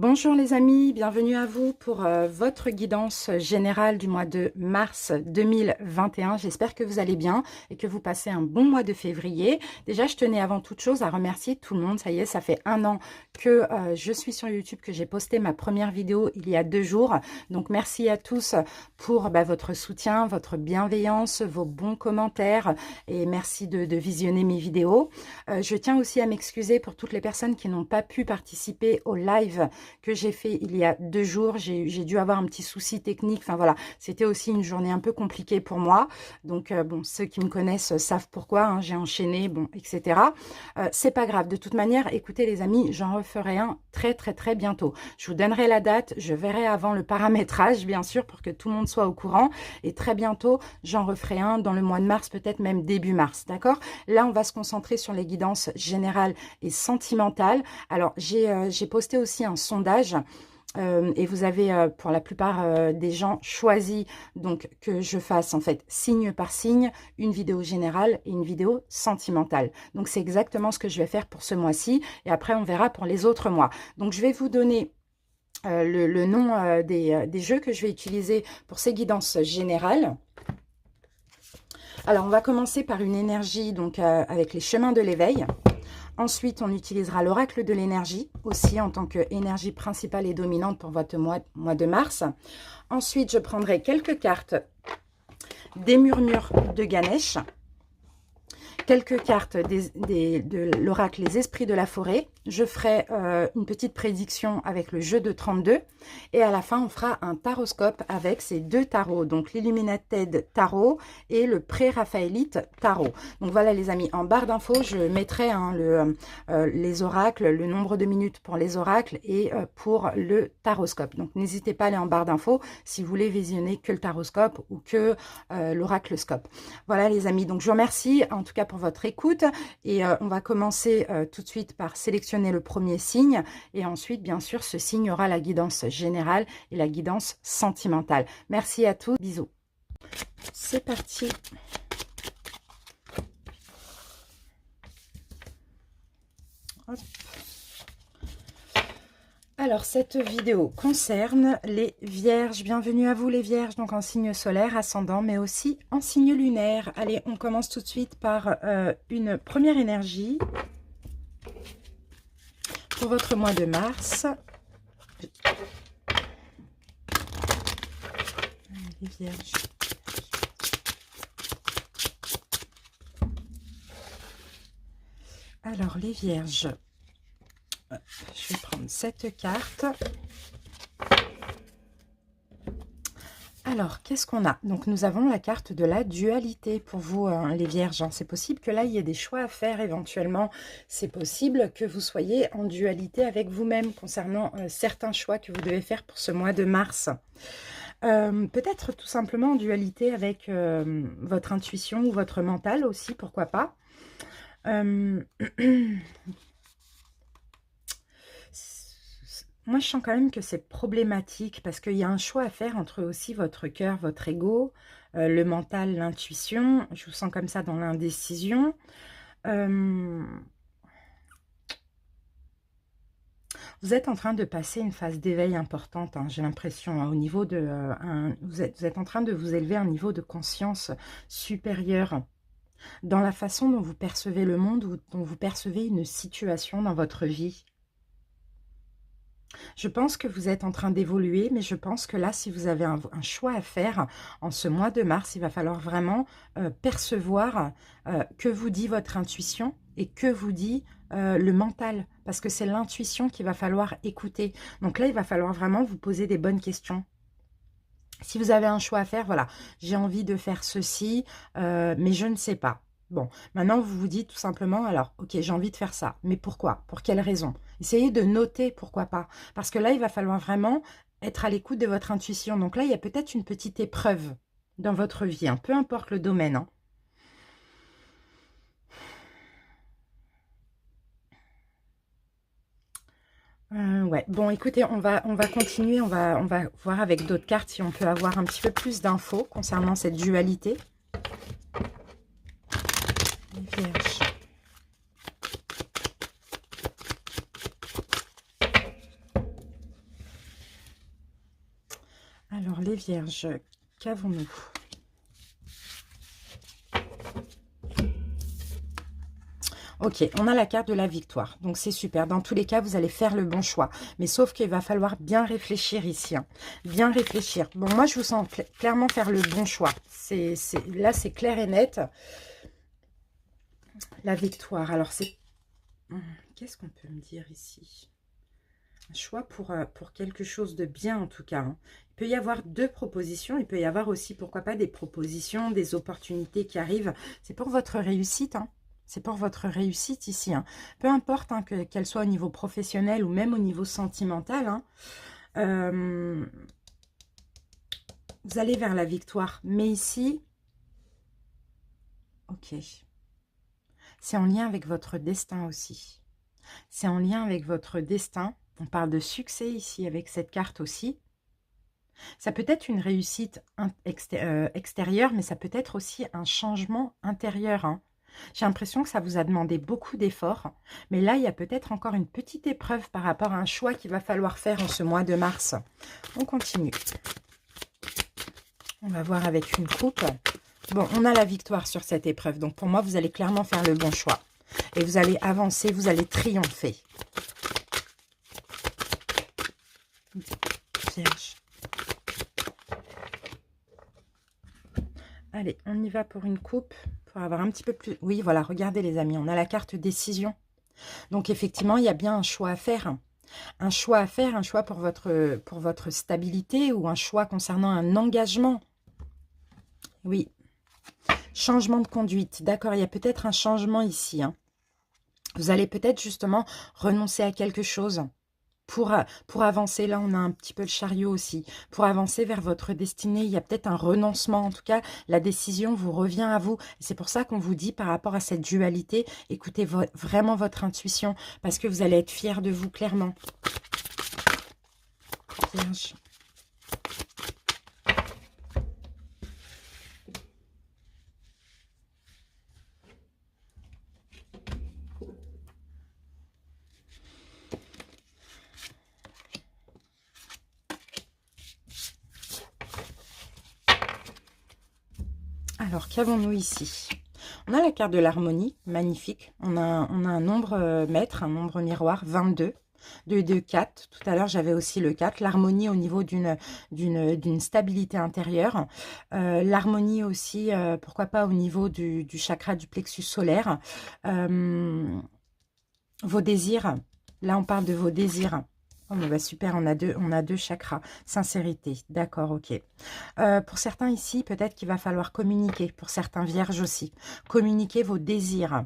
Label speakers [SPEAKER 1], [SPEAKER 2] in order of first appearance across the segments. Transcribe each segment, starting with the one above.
[SPEAKER 1] Bonjour les amis, bienvenue à vous pour votre guidance générale du mois de mars 2021. J'espère que vous allez bien et que vous passez un bon mois de février. Déjà, je tenais avant toute chose à remercier tout le monde. Ça y est, ça fait un an que je suis sur YouTube, que j'ai posté ma première vidéo il y a 2 jours. Donc, merci à tous pour votre soutien, votre bienveillance, vos bons commentaires et merci de visionner mes vidéos. Je tiens aussi à m'excuser pour toutes les personnes qui n'ont pas pu participer au live que j'ai fait il y a 2 jours. J'ai dû avoir un petit souci technique. Enfin voilà, c'était aussi une journée un peu compliquée pour moi. Donc bon, ceux qui me connaissent savent pourquoi. Hein, j'ai enchaîné, bon, etc. C'est pas grave. De toute manière, écoutez les amis, j'en referai un très bientôt. Je vous donnerai la date. Je verrai avant le paramétrage, bien sûr, pour que tout le monde soit au courant. Et très bientôt, j'en referai un dans le mois de mars, peut-être même début mars. D'accord? Là, on va se concentrer sur les guidances générales et sentimentales. Alors, j'ai posté aussi un sondage et vous avez pour la plupart des gens choisi donc que je fasse en fait signe par signe une vidéo générale et une vidéo sentimentale. Donc c'est exactement ce que je vais faire pour ce mois-ci et après on verra pour les autres mois. Donc je vais vous donner le nom des jeux que je vais utiliser pour ces guidances générales. Alors on va commencer par une énergie donc avec les chemins de l'éveil. Ensuite, on utilisera l'oracle de l'énergie, aussi en tant qu'énergie principale et dominante pour votre mois de mars. Ensuite, je prendrai quelques cartes des murmures de Ganesh, quelques cartes de l'oracle Les Esprits de la Forêt. Je ferai une petite prédiction avec le jeu de 32. Et à la fin, on fera un taroscope avec ces 2 tarots. Donc, l'Illuminated Tarot et le Pré-Raphaélite Tarot. Donc, voilà les amis. En barre d'infos, je mettrai les oracles, le nombre de minutes pour les oracles et pour le taroscope. Donc, n'hésitez pas à aller en barre d'infos si vous voulez visionner que le taroscope ou que l'oraclescope. Voilà les amis. Donc, je vous remercie en tout cas pour votre écoute et on va commencer tout de suite par sélectionner le premier signe et ensuite bien sûr ce signe aura la guidance générale et la guidance sentimentale. Merci à tous, bisous. C'est parti. Hop. Alors, cette vidéo concerne les vierges. Bienvenue à vous les vierges, donc en signe solaire, ascendant, mais aussi en signe lunaire. Allez, on commence tout de suite par une première énergie pour votre mois de mars. Les vierges. Alors, les vierges. Je vais prendre cette carte. Alors, qu'est-ce qu'on a? Donc, nous avons la carte de la dualité pour vous, les vierges. C'est possible que là, il y ait des choix à faire éventuellement. C'est possible que vous soyez en dualité avec vous-même concernant certains choix que vous devez faire pour ce mois de mars. Peut-être tout simplement en dualité avec votre intuition ou votre mental aussi, pourquoi pas. Moi, je sens quand même que c'est problématique parce qu'il y a un choix à faire entre aussi votre cœur, votre ego, le mental, l'intuition. Je vous sens comme ça dans l'indécision. Vous êtes en train de passer une phase d'éveil importante, hein, j'ai l'impression, au niveau de... vous êtes en train de vous élever à un niveau de conscience supérieur dans la façon dont vous percevez le monde ou dont vous percevez une situation dans votre vie. Je pense que vous êtes en train d'évoluer, mais je pense que là, si vous avez un choix à faire en ce mois de mars, il va falloir vraiment percevoir que vous dit votre intuition et que vous dit le mental, parce que c'est l'intuition qu'il va falloir écouter. Donc là, il va falloir vraiment vous poser des bonnes questions. Si vous avez un choix à faire, voilà, j'ai envie de faire ceci, mais je ne sais pas. Bon, maintenant, vous vous dites tout simplement, alors, ok, j'ai envie de faire ça, mais pourquoi? Pour quelle raison? Essayez de noter pourquoi pas. Parce que là, il va falloir vraiment être à l'écoute de votre intuition. Donc là, il y a peut-être une petite épreuve dans votre vie, hein, peu importe le domaine. Hein. Ouais, bon, écoutez, on va continuer, on va voir avec d'autres cartes si on peut avoir un petit peu plus d'infos concernant cette dualité. Les vierges. Alors, les vierges, qu'avons-nous? Ok, on a la carte de la victoire, donc c'est super. Dans tous les cas, vous allez faire le bon choix. Mais sauf qu'il va falloir bien réfléchir ici. Hein. Bien réfléchir. Bon, moi, je vous sens clairement faire le bon choix. Là, c'est clair et net. La victoire. Alors, c'est... Qu'est-ce qu'on peut me dire ici? Un choix pour quelque chose de bien, en tout cas. Hein. Il peut y avoir deux propositions. Il peut y avoir aussi, pourquoi pas, des propositions, des opportunités qui arrivent. C'est pour votre réussite, hein. C'est pour votre réussite ici. Hein. Peu importe hein, qu'elle soit au niveau professionnel ou même au niveau sentimental. Hein, vous allez vers la victoire. Mais ici, ok. C'est en lien avec votre destin aussi. C'est en lien avec votre destin. On parle de succès ici avec cette carte aussi. Ça peut être une réussite extérieure, mais ça peut être aussi un changement intérieur. Hein. J'ai l'impression que ça vous a demandé beaucoup d'efforts. Mais là, il y a peut-être encore une petite épreuve par rapport à un choix qu'il va falloir faire en ce mois de mars. On continue. On va voir avec une coupe. Bon, on a la victoire sur cette épreuve. Donc, pour moi, vous allez clairement faire le bon choix. Et vous allez avancer, vous allez triompher. Vierge. Allez, on y va pour une coupe. Pour avoir un petit peu plus... Oui, voilà, regardez les amis, on a la carte décision. Donc, effectivement, il y a bien un choix à faire. Un choix à faire, un choix pour votre stabilité ou un choix concernant un engagement. Oui. Changement de conduite. D'accord, il y a peut-être un changement ici. Hein. Vous allez peut-être justement renoncer à quelque chose pour avancer. Là, on a un petit peu le chariot aussi. Pour avancer vers votre destinée, il y a peut-être un renoncement. En tout cas, la décision vous revient à vous. C'est pour ça qu'on vous dit par rapport à cette dualité, écoutez vraiment votre intuition parce que vous allez être fiers de vous, clairement. Vierge. Alors, qu'avons-nous ici? On a la carte de l'harmonie, magnifique. On a un nombre maître, un nombre miroir, 22. 2, 2, 4. Tout à l'heure, j'avais aussi le 4. L'harmonie au niveau d'une stabilité intérieure. L'harmonie aussi, pourquoi pas au niveau du chakra du plexus solaire. Vos désirs. Là, on parle de vos désirs. Oh, bah super, on a deux chakras. Sincérité, d'accord, ok. Pour certains ici, peut-être qu'il va falloir communiquer. Pour certains vierges aussi. Communiquer vos désirs.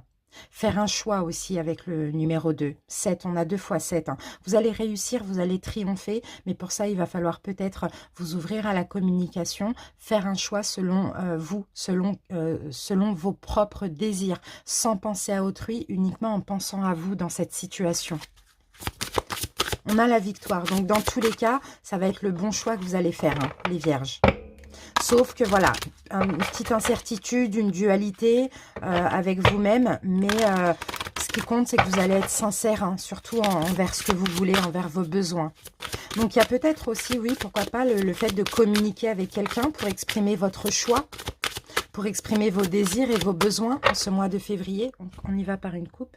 [SPEAKER 1] Faire un choix aussi avec le numéro 2. 7, on a 2 fois 7. Hein. Vous allez réussir, vous allez triompher. Mais pour ça, il va falloir peut-être vous ouvrir à la communication. Faire un choix selon vous, selon vos propres désirs. Sans penser à autrui, uniquement en pensant à vous dans cette situation. On a la victoire. Donc, dans tous les cas, ça va être le bon choix que vous allez faire, hein, les vierges. Sauf que, voilà, une petite incertitude, une dualité avec vous-même. Mais ce qui compte, c'est que vous allez être sincère, hein, surtout envers ce que vous voulez, envers vos besoins. Donc, il y a peut-être aussi, oui, pourquoi pas, le fait de communiquer avec quelqu'un pour exprimer votre choix, pour exprimer vos désirs et vos besoins en ce mois de février. On y va par une coupe.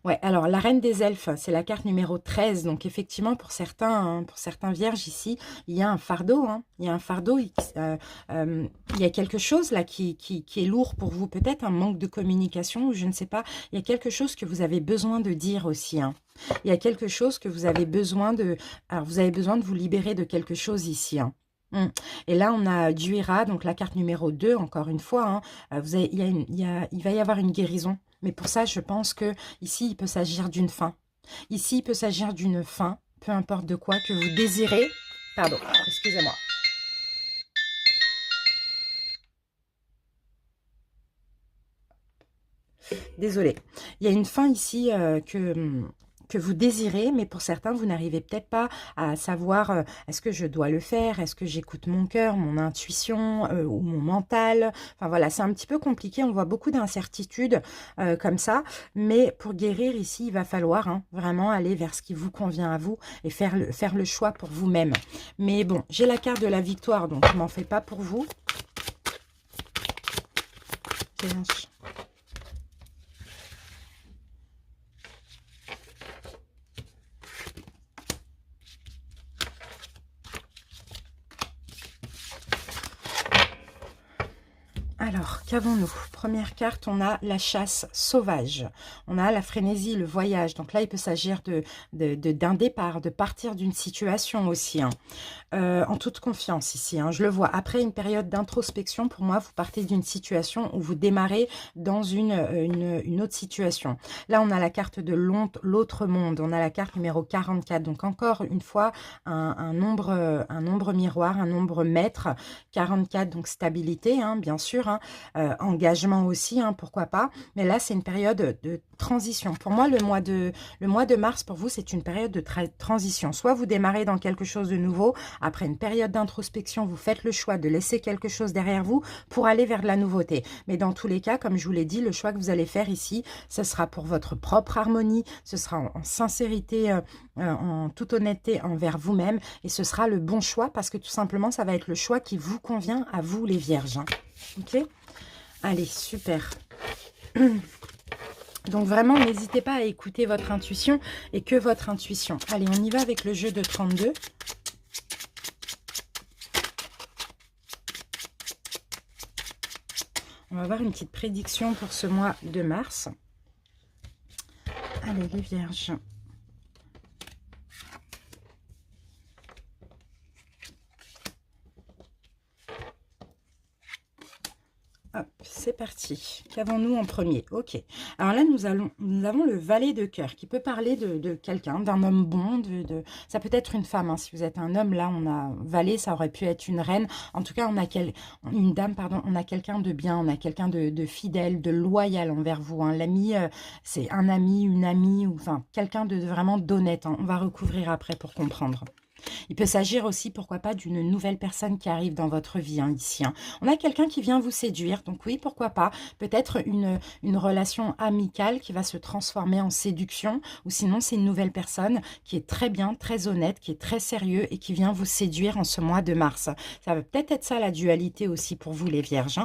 [SPEAKER 1] Ouais, alors la reine des elfes, c'est la carte numéro 13. Donc effectivement, pour certains vierges ici, il y a un fardeau. Hein, il y a un fardeau, il y a quelque chose là qui est lourd pour vous. Peut-être un manque de communication ou je ne sais pas. Il y a quelque chose que vous avez besoin de dire aussi. Hein. Il y a quelque chose que vous avez besoin de... Alors vous avez besoin de vous libérer de quelque chose ici. Hein. Et là, on a Duira, donc la carte numéro 2, encore une fois. Hein, il va y avoir une guérison. Mais pour ça, je pense que ici, il peut s'agir d'une fin. Ici, il peut s'agir d'une fin, peu importe de quoi que vous désirez. Pardon, excusez-moi. Désolée. Il y a une fin ici que vous désirez, mais pour certains, vous n'arrivez peut-être pas à savoir est-ce que je dois le faire, est-ce que j'écoute mon cœur, mon intuition ou mon mental. Enfin voilà, c'est un petit peu compliqué, on voit beaucoup d'incertitudes comme ça, mais pour guérir ici, il va falloir vraiment aller vers ce qui vous convient à vous et faire le choix pour vous-même. Mais bon, j'ai la carte de la victoire, donc je m'en fais pas pour vous. Alors, qu'avons-nous? Première carte, on a la chasse sauvage. On a la frénésie, le voyage. Donc là, il peut s'agir d'un départ, de partir d'une situation aussi. En toute confiance ici, je le vois. Après une période d'introspection, pour moi, vous partez d'une situation où vous démarrez dans une autre situation. Là, on a la carte de l'autre monde. On a la carte numéro 44. Donc encore une fois, un nombre miroir, un nombre maître. 44, donc stabilité, bien sûr. Engagement aussi, pourquoi pas. Mais là, c'est une période de transition. Pour moi, le mois de mars, pour vous, c'est une période de transition. Soit vous démarrez dans quelque chose de nouveau. Après une période d'introspection, vous faites le choix de laisser quelque chose derrière vous pour aller vers de la nouveauté. Mais dans tous les cas, comme je vous l'ai dit, le choix que vous allez faire ici, ce sera pour votre propre harmonie, ce sera en sincérité, en toute honnêteté envers vous-même, et ce sera le bon choix parce que tout simplement, ça va être le choix qui vous convient à vous, les vierges. Ok ? Allez, super. Donc vraiment, n'hésitez pas à écouter votre intuition et que votre intuition. Allez, on y va avec le jeu de 32. On va avoir une petite prédiction pour ce mois de mars. Allez, les vierges. Hop, c'est parti. Qu'avons-nous en premier? Ok. Alors là, nous avons le valet de cœur qui peut parler de quelqu'un, d'un homme bon. Ça peut être une femme. Si vous êtes un homme, là, on a valet, ça aurait pu être une reine. En tout cas, on a une dame, pardon. On a quelqu'un de bien, on a quelqu'un de fidèle, de loyal envers vous. L'ami, c'est un ami, une amie, ou enfin quelqu'un de vraiment d'honnête. On va recouvrir après pour comprendre. Il peut s'agir aussi, pourquoi pas, d'une nouvelle personne qui arrive dans votre vie ici. On a quelqu'un qui vient vous séduire, donc oui, pourquoi pas. Peut-être une relation amicale qui va se transformer en séduction, ou sinon c'est une nouvelle personne qui est très bien, très honnête, qui est très sérieux et qui vient vous séduire en ce mois de mars. Ça va peut-être être ça la dualité aussi pour vous les vierges.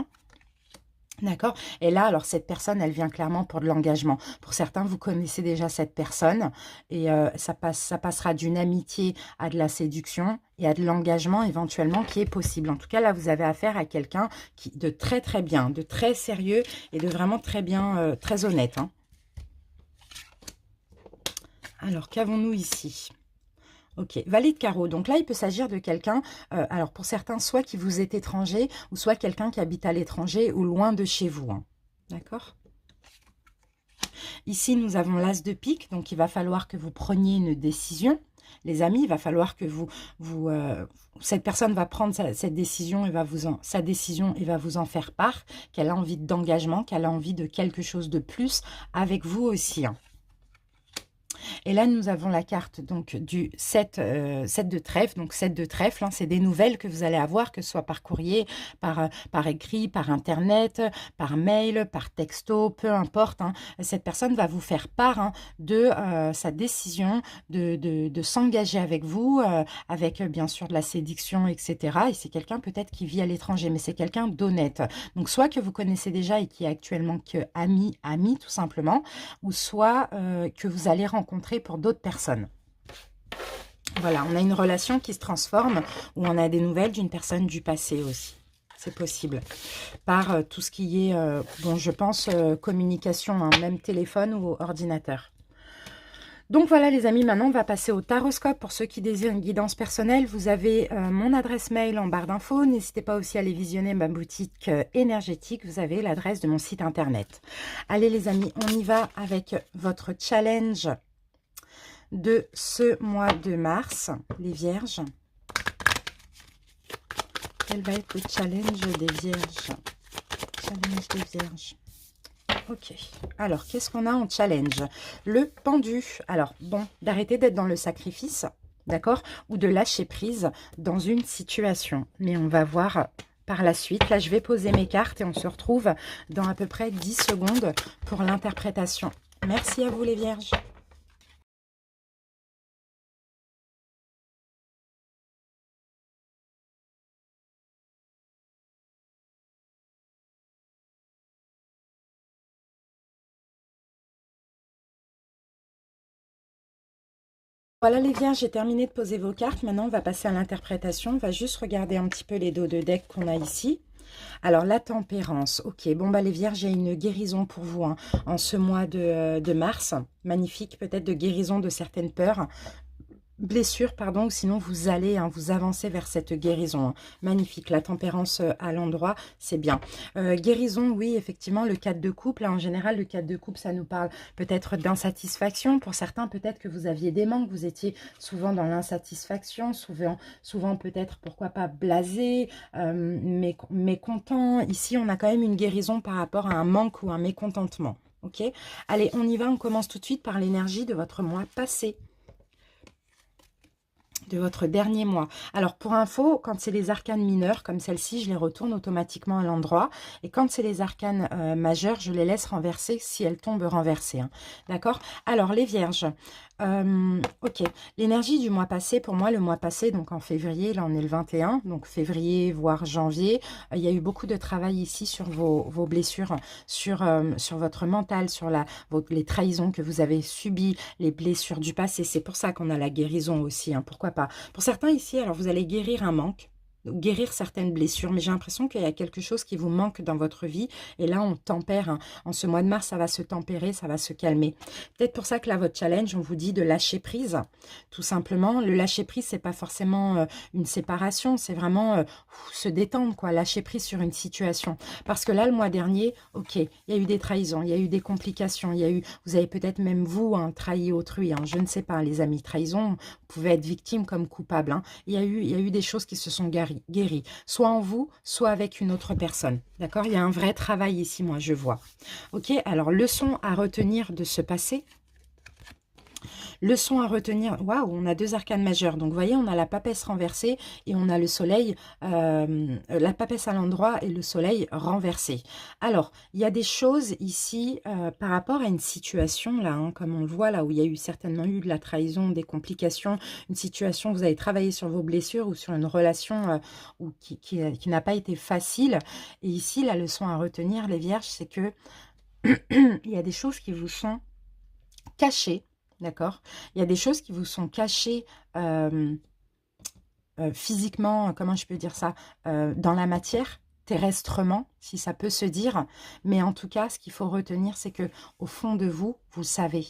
[SPEAKER 1] D'accord. Et là, alors, cette personne, elle vient clairement pour de l'engagement. Pour certains, vous connaissez déjà cette personne et ça passera d'une amitié à de la séduction et à de l'engagement éventuellement qui est possible. En tout cas, là, vous avez affaire à quelqu'un de très, très bien, de très sérieux et de vraiment très bien, très honnête. Alors, qu'avons-nous ici ? Ok, valet de carreau. Donc là, il peut s'agir de quelqu'un, alors pour certains, soit qui vous est étranger, ou soit quelqu'un qui habite à l'étranger ou loin de chez vous. D'accord ? Ici, nous avons l'as de pique, donc il va falloir que vous preniez une décision. Les amis, il va falloir que cette personne va prendre cette décision et sa décision et va vous en faire part, qu'elle a envie d'engagement, qu'elle a envie de quelque chose de plus avec vous aussi. Et là, nous avons la carte donc du 7 de trèfle. Donc 7 de trèfle, c'est des nouvelles que vous allez avoir, que ce soit par courrier, par écrit, par internet, par mail, par texto, peu importe. Cette personne va vous faire part de sa décision de s'engager avec vous, avec bien sûr de la séduction, etc. Et c'est quelqu'un peut-être qui vit à l'étranger, mais c'est quelqu'un d'honnête. Donc soit que vous connaissez déjà et qui est actuellement que ami tout simplement, ou soit que vous allez rencontrer pour d'autres personnes. Voilà, on a une relation qui se transforme où on a des nouvelles d'une personne du passé aussi. C'est possible. Par tout ce qui est, bon, je pense, communication, même téléphone ou ordinateur. Donc voilà les amis, maintenant on va passer au taroscope. Pour ceux qui désirent une guidance personnelle, vous avez mon adresse mail en barre d'infos. N'hésitez pas aussi à aller visionner ma boutique énergétique. Vous avez l'adresse de mon site internet. Allez les amis, on y va avec votre challenge de ce mois de mars, les vierges. Quel va être le challenge des vierges? Challenge des vierges. Ok. Alors, qu'est-ce qu'on a en challenge? Le pendu. Alors, bon, d'arrêter d'être dans le sacrifice, d'accord? Ou de lâcher prise dans une situation. Mais on va voir par la suite. Là, je vais poser mes cartes et on se retrouve dans à peu près 10 secondes pour l'interprétation. Merci à vous les vierges. Voilà les vierges, j'ai terminé de poser vos cartes. Maintenant, on va passer à l'interprétation. On va juste regarder un petit peu les dos de deck qu'on a ici. Alors, la tempérance. Ok, bon, bah les vierges, j'ai une guérison pour vous hein, en ce mois de mars. Magnifique, peut-être de guérison de certaines peurs. Blessure, pardon, ou sinon vous allez, hein, vous avancez vers cette guérison. Hein. Magnifique, la tempérance à l'endroit, c'est bien. Guérison, oui, effectivement, le 4 de coupe, là, en général, le 4 de coupe, ça nous parle peut-être d'insatisfaction. Pour certains, peut-être que vous aviez des manques, vous étiez souvent dans l'insatisfaction, souvent peut-être, pourquoi pas, blasé, mécontent. Ici, on a quand même une guérison par rapport à un manque ou un mécontentement. Ok. Allez, on y va, on commence tout de suite par l'énergie de votre mois passé. De votre dernier mois. Alors, pour info, quand c'est les arcanes mineurs, comme celle-ci, je les retourne automatiquement à l'endroit. Et quand c'est les arcanes majeures, je les laisse renverser si elles tombent renversées. Hein. D'accord? Alors, les vierges. Ok. L'énergie du mois passé, pour moi, le mois passé, donc en février, là, on est le 21, donc février, voire janvier, il y a eu beaucoup de travail ici sur vos blessures, sur votre mental, sur les trahisons que vous avez subies, les blessures du passé. C'est pour ça qu'on a la guérison aussi. Hein. Pourquoi pas. Pour certains ici, alors vous allez guérir un manque, guérir certaines blessures, mais j'ai l'impression qu'il y a quelque chose qui vous manque dans votre vie, et là on tempère, hein. En ce mois de mars, ça va se tempérer, ça va se calmer. Peut-être pour ça que là, votre challenge, on vous dit de lâcher prise, tout simplement. Le lâcher prise, c'est pas forcément une séparation, c'est vraiment se détendre, quoi, lâcher prise sur une situation. Parce que là, le mois dernier, ok, il y a eu des trahisons, il y a eu des complications, il y a eu, vous avez peut-être même vous, hein, trahi autrui, hein, je ne sais pas, les amis, trahison, vous pouvez être victime comme coupable, hein. Il y a eu des choses qui se sont guéri, soit en vous, soit avec une autre personne. D'accord? Il y a un vrai travail ici, moi, je vois. Ok, alors, leçon à retenir de ce passé. Leçon à retenir. Waouh, on a deux arcanes majeures. Donc, vous voyez, on a la papesse renversée et on a le soleil, la papesse à l'endroit et le soleil renversé. Alors, il y a des choses ici par rapport à une situation, là, hein, comme on le voit, là où il y a eu certainement eu de la trahison, des complications, une situation, vous avez travaillé sur vos blessures ou sur une relation qui n'a pas été facile. Et ici, la leçon à retenir, les vierges, c'est que il y a des choses qui vous sont cachées. D'accord? Il y a des choses qui vous sont cachées physiquement, comment je peux dire ça, dans la matière, terrestrement, si ça peut se dire. Mais en tout cas, ce qu'il faut retenir, c'est que au fond de vous, vous savez.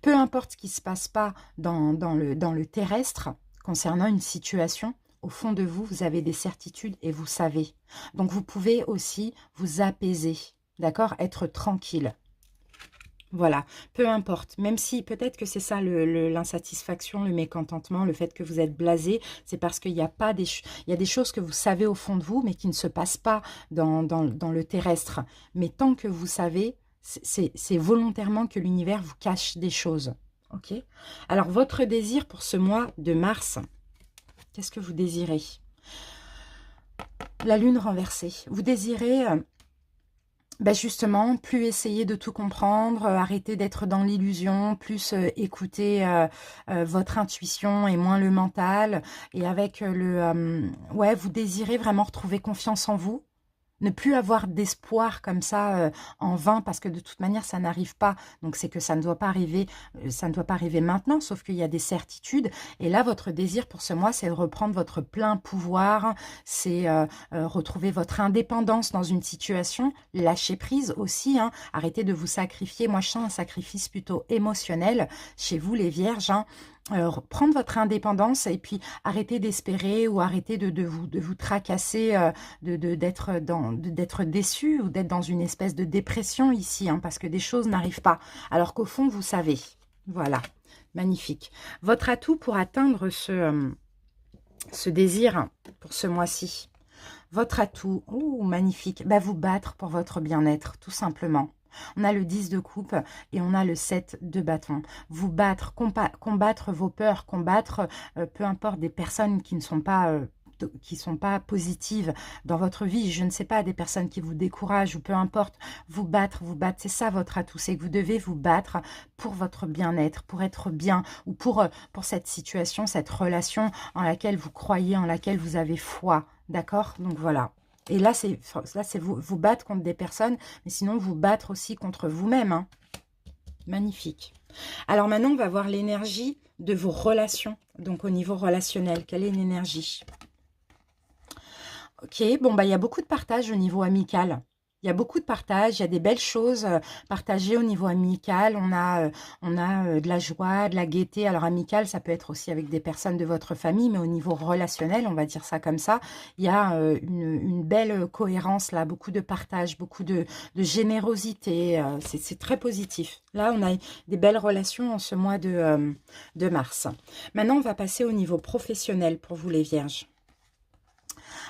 [SPEAKER 1] Peu importe ce qui ne se passe pas dans le terrestre, concernant une situation, au fond de vous, vous avez des certitudes et vous savez. Donc, vous pouvez aussi vous apaiser, d'accord? Être tranquille. Voilà, peu importe, même si peut-être que c'est ça l'insatisfaction, le mécontentement, le fait que vous êtes blasé, c'est parce qu'il y a pas il y a des choses que vous savez au fond de vous, mais qui ne se passent pas dans le terrestre. Mais tant que vous savez, c'est volontairement que l'univers vous cache des choses. Ok? Alors, votre désir pour ce mois de mars, qu'est-ce que vous désirez? La lune renversée. Vous désirez... Ben justement, plus essayer de tout comprendre, arrêter d'être dans l'illusion, plus écouter votre intuition et moins le mental. Et avec ouais, vous désirez vraiment retrouver confiance en vous. Ne plus avoir d'espoir comme ça en vain, parce que de toute manière, ça n'arrive pas. Donc, c'est que ça ne doit pas arriver, ça ne doit pas arriver maintenant, sauf qu'il y a des certitudes. Et là, votre désir pour ce mois, c'est de reprendre votre plein pouvoir, c'est retrouver votre indépendance dans une situation, lâcher prise aussi, hein, arrêter de vous sacrifier. Moi, je sens un sacrifice plutôt émotionnel chez vous, les vierges, hein. Prendre votre indépendance et puis arrêter d'espérer ou arrêter de vous tracasser, d'être déçu ou d'être dans une espèce de dépression ici, hein, parce que des choses n'arrivent pas, alors qu'au fond, vous savez. Voilà, magnifique. Votre atout pour atteindre ce désir pour ce mois-ci. Votre atout, oh, magnifique, bah, vous battre pour votre bien-être, tout simplement. On a le 10 de coupe et on a le 7 de bâton. Vous battre, combattre vos peurs, combattre peu importe des personnes qui ne sont pas... qui sont pas positives dans votre vie, je ne sais pas, des personnes qui vous découragent ou peu importe, vous battre, c'est ça votre atout, c'est que vous devez vous battre pour votre bien-être, pour être bien ou pour cette situation, cette relation en laquelle vous croyez, en laquelle vous avez foi, d'accord? Donc voilà. Et là, c'est vous battre contre des personnes, mais sinon vous battre aussi contre vous-même, hein. Magnifique. Alors maintenant, on va voir l'énergie de vos relations, donc au niveau relationnel. Quelle est l'énergie? Ok, bon, bah, il y a beaucoup de partage au niveau amical. Il y a beaucoup de partage, il y a des belles choses partagées au niveau amical. On a de la joie, de la gaieté. Alors, amical, ça peut être aussi avec des personnes de votre famille, mais au niveau relationnel, on va dire ça comme ça, il y a une belle cohérence là, beaucoup de partage, beaucoup de générosité. C'est très positif. Là, on a des belles relations en ce mois de mars. Maintenant, on va passer au niveau professionnel pour vous les vierges.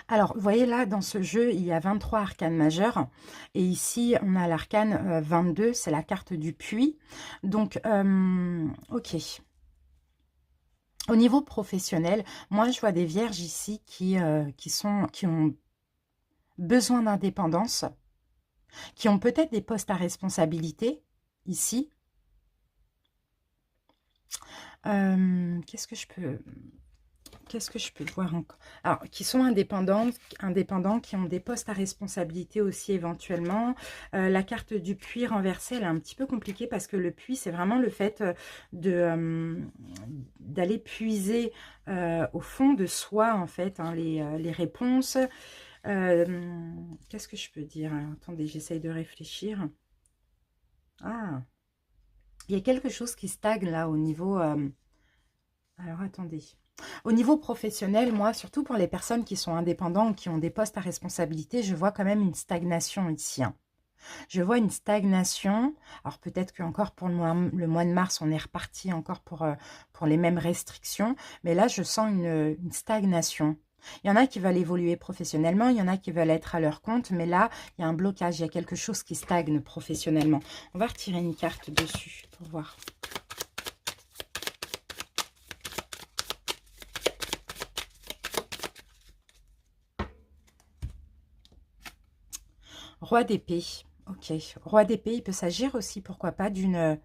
[SPEAKER 1] Alors, vous voyez là, dans ce jeu, il y a 23 arcanes majeurs. Et ici, on a l'arcane 22, c'est la carte du puits. Donc, ok. Au niveau professionnel, moi, je vois des vierges ici qui ont besoin d'indépendance, qui ont peut-être des postes à responsabilité, ici. Qu'est-ce que je peux voir encore? Alors, qui sont indépendants, qui ont des postes à responsabilité aussi éventuellement. La carte du puits renversée, elle est un petit peu compliquée parce que le puits, c'est vraiment le fait d'aller puiser au fond de soi, en fait, hein, les réponses. Qu'est-ce que je peux dire? Attendez, j'essaye de réfléchir. Ah, il y a quelque chose qui stagne là au niveau... alors, attendez. Au niveau professionnel, moi, surtout pour les personnes qui sont indépendantes, qui ont des postes à responsabilité, je vois quand même une stagnation ici, hein. Je vois une stagnation. Alors peut-être qu'encore pour le mois de mars, on est reparti encore pour les mêmes restrictions. Mais là, je sens une stagnation. Il y en a qui veulent évoluer professionnellement, il y en a qui veulent être à leur compte. Mais là, il y a un blocage, il y a quelque chose qui stagne professionnellement. On va retirer une carte dessus pour voir. Roi d'épée. Ok. Roi d'épée, il peut s'agir aussi, pourquoi pas, d'une...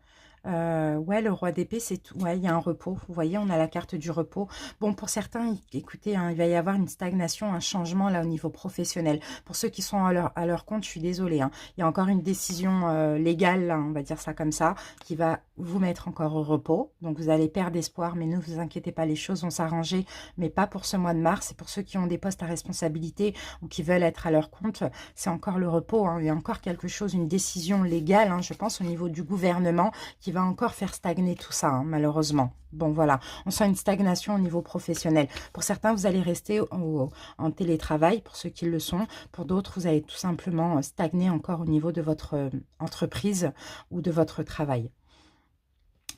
[SPEAKER 1] ouais, le roi d'épée, c'est tout. Ouais, il y a un repos. Vous voyez, on a la carte du repos. Bon, pour certains, écoutez, hein, il va y avoir une stagnation, un changement là au niveau professionnel. Pour ceux qui sont à leur compte, je suis désolée, hein. Il y a encore une décision légale, là, on va dire ça comme ça, qui va vous mettre encore au repos. Donc, vous allez perdre espoir, mais ne vous inquiétez pas, les choses vont s'arranger, mais pas pour ce mois de mars. Et pour ceux qui ont des postes à responsabilité ou qui veulent être à leur compte, c'est encore le repos, hein. Il y a encore quelque chose, une décision légale, hein, je pense, au niveau du gouvernement, qui va encore faire stagner tout ça, hein, malheureusement. Bon, voilà, on sent une stagnation au niveau professionnel. Pour certains, vous allez rester en télétravail, pour ceux qui le sont. Pour d'autres, vous allez tout simplement stagner encore au niveau de votre entreprise ou de votre travail.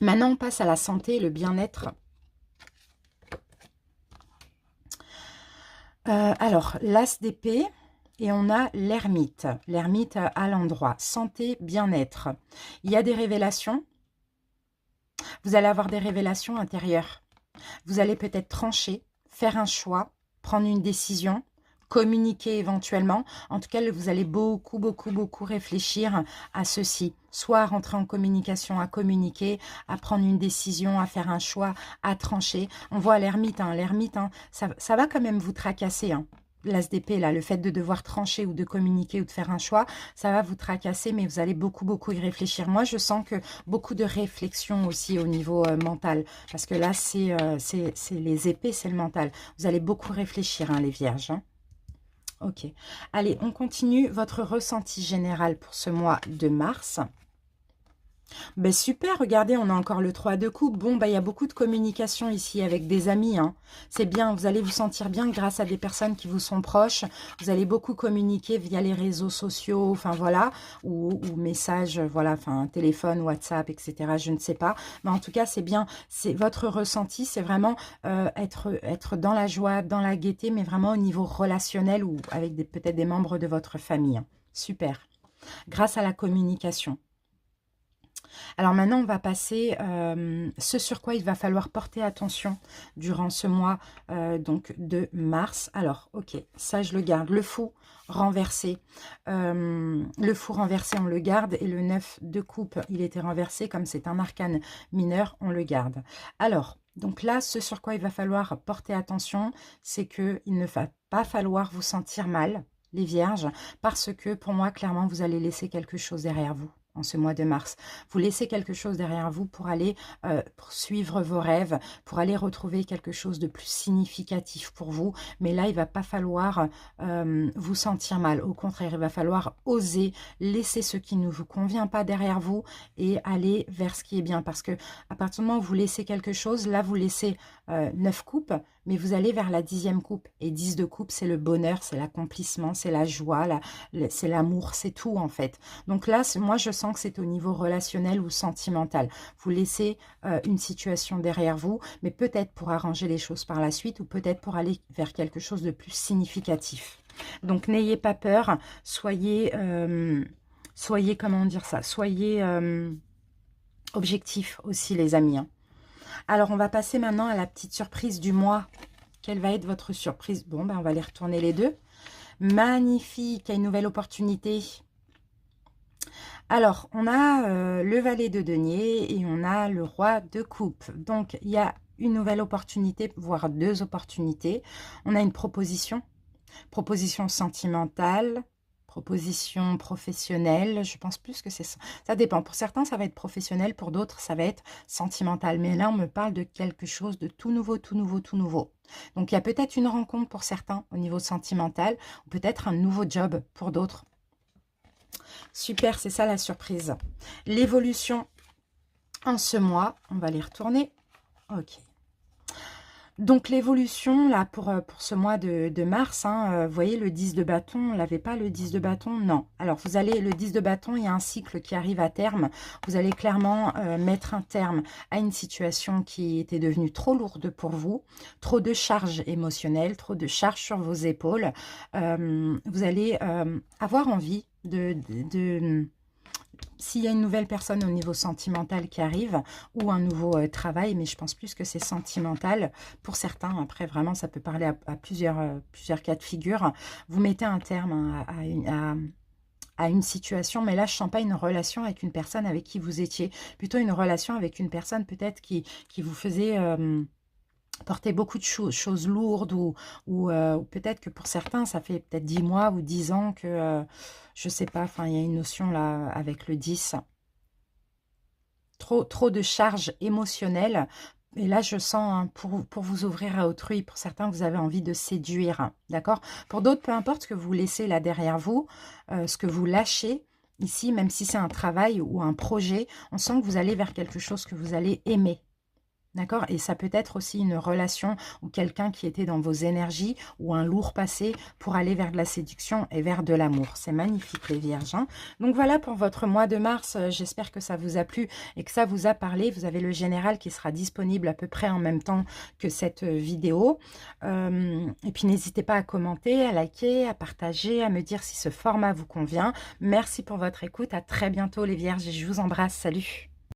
[SPEAKER 1] Maintenant, on passe à la santé et le bien-être. Alors, l'as d'épée. Et on a l'ermite. L'ermite à l'endroit. Santé, bien-être. Il y a des révélations. Vous allez avoir des révélations intérieures. Vous allez peut-être trancher, faire un choix, prendre une décision, communiquer éventuellement. En tout cas, vous allez beaucoup, beaucoup, beaucoup réfléchir à ceci. Soit à rentrer en communication, à communiquer, à prendre une décision, à faire un choix, à trancher. On voit l'ermite, hein, ça va quand même vous tracasser, hein. L'as d'épée, là, le fait de devoir trancher ou de communiquer ou de faire un choix, ça va vous tracasser, mais vous allez beaucoup, beaucoup y réfléchir. Moi, je sens que beaucoup de réflexion aussi au niveau mental, parce que là, c'est les épées, c'est le mental. Vous allez beaucoup réfléchir, hein, les vierges, hein. Ok. Allez, on continue. Votre ressenti général pour ce mois de mars. Ben super, regardez, on a encore le 3 de coupe. Bon, ben, il y a beaucoup de communication ici avec des amis, hein. C'est bien, vous allez vous sentir bien grâce à des personnes qui vous sont proches. Vous allez beaucoup communiquer via les réseaux sociaux, enfin voilà, ou messages, voilà, enfin téléphone, WhatsApp, etc. Je ne sais pas. Mais en tout cas, c'est bien, c'est votre ressenti, c'est vraiment être dans la joie, dans la gaieté, mais vraiment au niveau relationnel ou avec peut-être des membres de votre famille, hein. Super. grâce à la communication. Alors maintenant, on va passer ce sur quoi il va falloir porter attention durant ce mois donc de mars. Alors, ok, ça je le garde. Le fou renversé. Le fou renversé, on le garde. Et le 9 de coupe, il était renversé. Comme c'est un arcane mineur, on le garde. Alors, donc là, ce sur quoi il va falloir porter attention, c'est qu'il ne va pas falloir vous sentir mal, les vierges, parce que pour moi, clairement, vous allez laisser quelque chose derrière vous en ce mois de mars. Vous laissez quelque chose derrière vous pour aller poursuivre vos rêves, pour aller retrouver quelque chose de plus significatif pour vous. Mais là, il ne va pas falloir vous sentir mal. Au contraire, il va falloir oser laisser ce qui ne vous convient pas derrière vous et aller vers ce qui est bien. Parce que à partir du moment où vous laissez quelque chose, là, vous laissez 9 coupes, mais vous allez vers la 10e coupe. Et 10 de coupe, c'est le bonheur, c'est l'accomplissement, c'est la joie, c'est l'amour, c'est tout en fait. Donc là, moi, je sens que c'est au niveau relationnel ou sentimental. Vous laissez une situation derrière vous, mais peut-être pour arranger les choses par la suite ou peut-être pour aller vers quelque chose de plus significatif. Donc, n'ayez pas peur, soyez, comment dire ça, soyez objectifs aussi, les amis. Hein. Alors, on va passer maintenant à la petite surprise du mois. Quelle va être votre surprise? Bon, ben, on va les retourner les deux. Magnifique, il y a une nouvelle opportunité. Alors, on a le valet de denier et on a le roi de coupe. Donc, il y a une nouvelle opportunité, voire deux opportunités. On a une proposition sentimentale, proposition professionnelle. Je pense plus que c'est ça. Ça dépend. Pour certains, ça va être professionnel. Pour d'autres, ça va être sentimental. Mais là, on me parle de quelque chose de tout nouveau, tout nouveau, tout nouveau. Donc, il y a peut-être une rencontre pour certains au niveau sentimental ou peut-être un nouveau job pour d'autres. Super, c'est ça la surprise. L'évolution en ce mois, on va les retourner. Ok. Donc l'évolution, là, pour ce mois de mars, vous voyez le 10 de bâton, on n'avait pas le 10 de bâton, non. Alors vous allez, le 10 de bâton, il y a un cycle qui arrive à terme. Vous allez clairement mettre un terme à une situation qui était devenue trop lourde pour vous, trop de charges émotionnelles, trop de charges sur vos épaules. Vous allez avoir envie s'il y a une nouvelle personne au niveau sentimental qui arrive ou un nouveau travail, mais je pense plus que c'est sentimental pour certains. Après, vraiment, ça peut parler à plusieurs cas de figure. Vous mettez un terme à une situation, mais là, je ne sens pas une relation avec une personne avec qui vous étiez. Plutôt une relation avec une personne peut-être qui vous faisait... porter beaucoup de choses lourdes ou peut-être que pour certains, ça fait peut-être 10 mois ou 10 ans que, je sais pas, enfin, il y a une notion là avec le 10. Trop de charges émotionnelles. Et là, je sens, hein, pour vous ouvrir à autrui, pour certains, vous avez envie de séduire, hein, d'accord? Pour d'autres, peu importe ce que vous laissez là derrière vous, ce que vous lâchez, ici, même si c'est un travail ou un projet, on sent que vous allez vers quelque chose que vous allez aimer. D'accord? Et ça peut être aussi une relation ou quelqu'un qui était dans vos énergies ou un lourd passé pour aller vers de la séduction et vers de l'amour. C'est magnifique les vierges. Hein. Donc voilà pour votre mois de mars. J'espère que ça vous a plu et que ça vous a parlé. Vous avez le général qui sera disponible à peu près en même temps que cette vidéo. Et puis n'hésitez pas à commenter, à liker, à partager, à me dire si ce format vous convient. Merci pour votre écoute. À très bientôt les vierges et je vous embrasse. Salut!